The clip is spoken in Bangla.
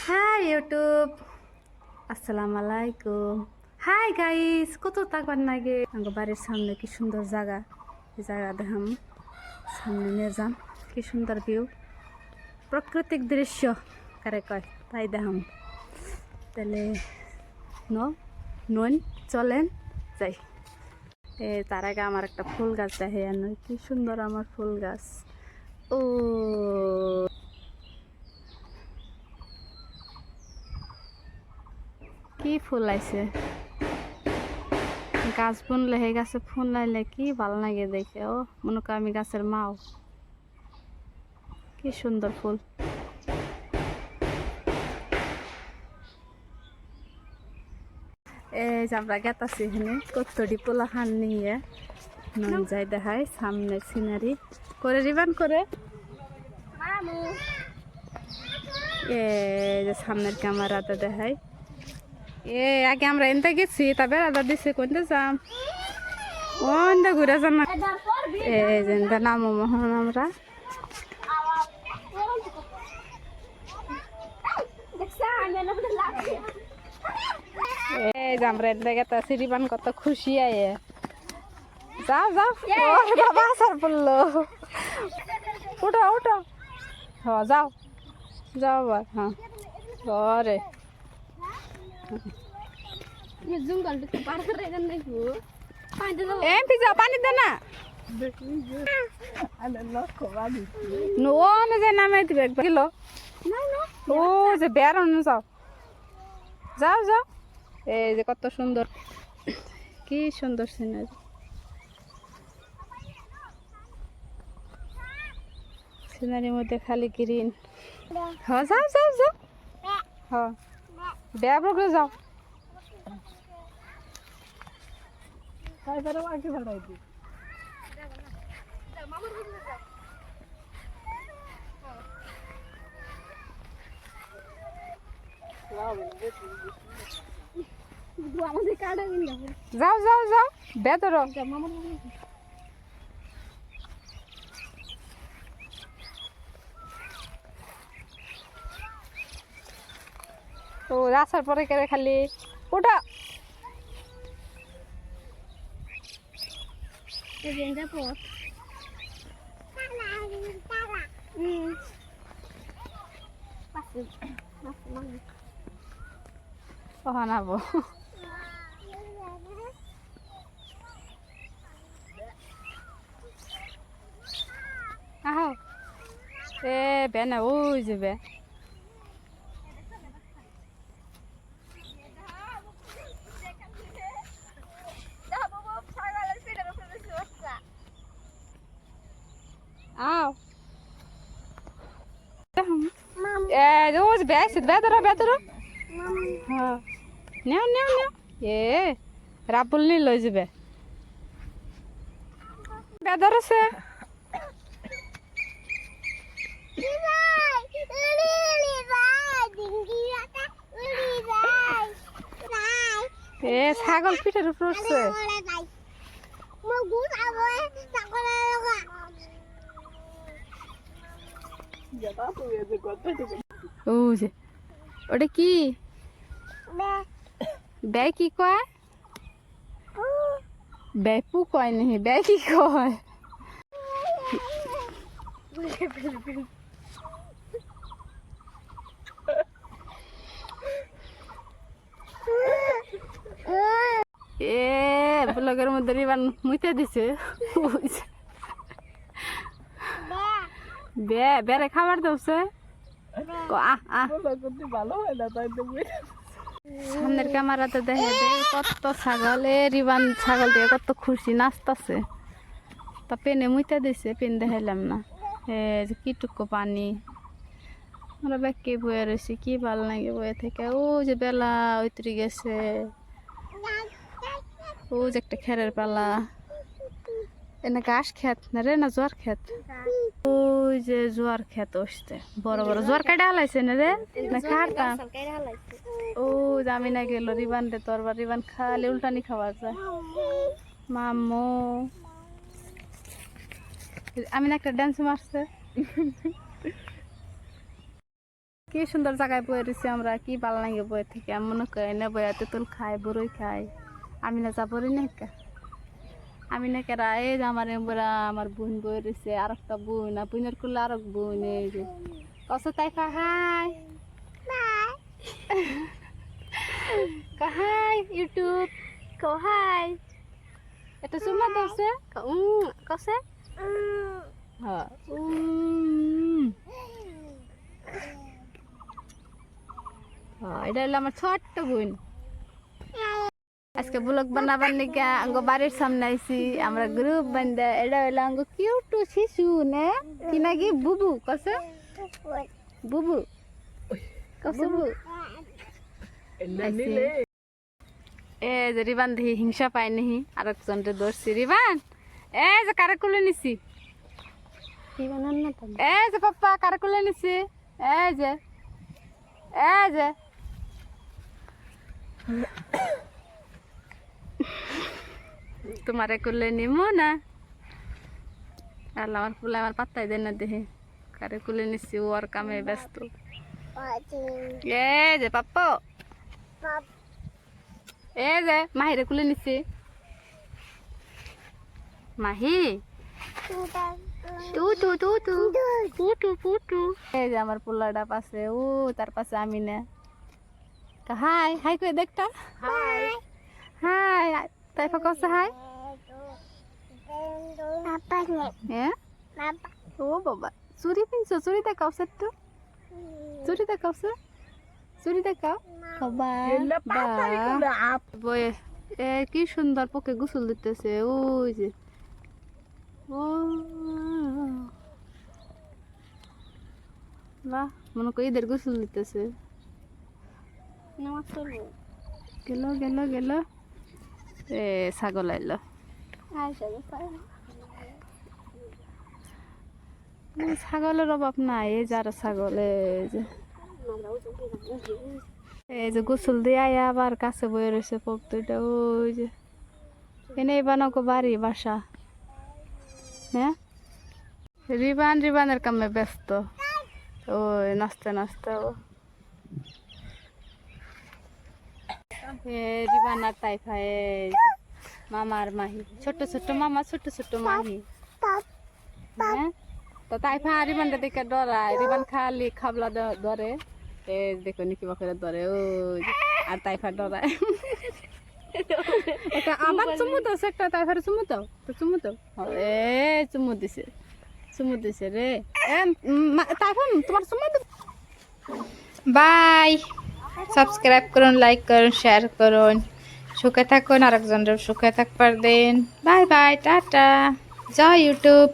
হাই ইউটিউব, আসসালামু আলাইকুম। হাই গাইস, কত তাকবার নাগে আমার বাড়ির সামনে কি সুন্দর জায়গা। এই জায়গা দেখাম, সামনে নিয়ে যাম। কি সুন্দর ভিউ, প্রাকৃতিক দৃশ্য কারে কয় তাই দেখাম। তাহলে নন চলেন যাই। তার আগে আমার একটা ফুল গাছ দেখে নয়, কি সুন্দর আমার ফুল গাছ। ও কি ফুল আইছে, গাছ বুনলে হে গাছে ফুল লাইলে কি ভালো লাগে দেখে। ও মনে কর আমি গাছের মাও, কি সুন্দর ফুল। এই যে আমরা গেতাছি এখানে কতটি পোলা খান নিয়ে নন যাই দেখায় সামনে সিনারি করে রিবান করে। এই যে সামনের ক্যামেরাতে দেখায়। আগে আমরা এনতে গেছি, তবে আদা দিছে কোনটা যাম, ওনটা ঘুরে যাম না। এই যে নামো মোহন আমরা। এই যে আমরা এনতে গেতাছি, রিবান কত খুশি আয়ে। যাও যাও, বাবা আসার পড়লো। উঠো উঠো, হ যাও যাও আবার। হ্যাঁ ঘরে পানি দে না, নামে দিবে একবার কিলো। ও যে বেড়ানো যাও যাও যাও। এই যে কত সুন্দর, কি সুন্দর সিনারি। সিনারির মধ্যে খালি গ্রিন। হ্যাঁ যাও যাও যাও, হ্যাঁ বেড়া যাও। যাও যাও যাও বেদর। ও আসার পরে কেড়ে খালি ওটা বানাবো। আহ এ বে না ওই যে বে। আও রোজ বেশ বেদর বেদর। হ্যাঁ নেও নেও নেও। রাবুল নি লই যাবে বেদর আছে। ছাগল পিঠের উপর উঠছে। ও যে ওটা কি বে কি কয়, বেপু কয় নাহি বে কি কয়। ব্লগের মধ্যে রিবান মুইতে দিছে। বেড়ে খাবার দৌছে। সামনের ক্যামেরাতে দেখে কত ছাগল। রিবান ছাগল দিয়ে কত খুশি নাচতেছে। তা পেনে মুইতে দিছে, পেন দেখাইলাম না। যে কিটুকু পানি আমরা ব্যাগকে বয়ে রয়েছি, কি ভাল লাগে বয়ে থেকে। ও যে বেলা ওইতরি গেছে, ও যে একটা খেরের পালা। এনে ঘাস খেত না রে, না জোয়ার খেত। ওই যে জোয়ার খেত আসতে বড় বড় জোয়ার কাটা হালাইছে না রে, না খাটা। ও যে আমি না গেল রিবান রে, তোর রিবান খালি উল্টানি খাওয়া যায়। মামু আমি না একটা ডান্স মারছে। কি সুন্দর জায়গায় বয়ে রয়েছি আমরা, কি ভালো লাগে বয়ে থেকে। আমি মনে করি না বয়ে তেঁতুল খাই, বড়ই খাই। আমি না যাবরি না কা, আমি না কেরা এই যে আমার এমবরা আমার বোন বয়ে রয়েছে, আর একটা বোন, আর বোনের করলে আর এক বোন। এই যে কত তাইফা হাই হাই ইউটিউব কো হাই, এটা চুমা দছে কছে হ্যাঁ এটা হলো আমার ছোট্ট বোন। আজকে ব্লগ বানাবার নাকি আঙ্গ বাড়ির সামনে আইছি আমরা গ্রুপ বান্ধা। এটা হলো আঙ্গ কিউটু শিশু নে কি নাকি বুবু কছে বুবু কছে বুবু। এ যে রিবান দেখি হিংসা পাই নাহি আরেকজন ধরছি। রিবান এ যে কারে কুলে নিছি, এ যে পাপ্পা কারে কুলে নিছি, এ যে তোমারে করলে নিমো না। আল্লাহ আমার ফুলে আমার পাত্তাই দেয় না, দেখে কারে কুলে নিচ্ছি, ও আর কামে ব্যস্ত। এ যে পাপ্প এ যে মাহিরে কুলে নিচ্ছি, মাহি টু টু টু টু পুটু পুটু। এই যে আমার পোলাটা পাশে, ও তার পাশে আমি না। হাই হাই করে দেখটা, হাই হাই তাই কছে হাই। হ্যাঁ ও বাবা চুরি পিনছো, চুরি দেখাও সেটু, চুরি দেখাও সে, চুরি দেখাও বয়ে। এ কি সুন্দর পোকে গোসল দিতেছে, ওই যে ও বাহ, মনে করি ঈদের গোসল দিতেছে। গেল গেল গেল এ ছাগল আইলো, ছাগলের অভাব নাই। এই যারা ছাগল এই যে গোসল দিয়ে আয়া আবার কাছে বয়ে রয়েছে পোক দুইটা। ওই যে এনে বানাকো বাড়ি বাসা। হ্যাঁ রিবানের কামে ব্যস্ত, ওই নাচতে নাচতে। ও রিবান আর তাইফা মামার মাহি, ছোট ছোট মামা ছোট ছোট মাহি। হ্যাঁ তো তাইফা রিবানটা দেখে ডরায়, রিবান খালি খাবলা ধরে, দেখো নিকি বাকরে ধরে। ওই আর তাইফা ডরায়। এটা আবার চুমু দাও, একটা তাইফারে চুমু দাও, তো চুমু দাও। এ চুমু দিছে রে তাইফা, তোমার চুমু দাও। বাই, সাবস্ক্রাইব করুন, লাইক করুন, শেয়ার করুন, সুখে থাকুন, আরেকজনের সুখে থাকবার দিন। বাই বাই, টাটা, জয় ইউটিউব।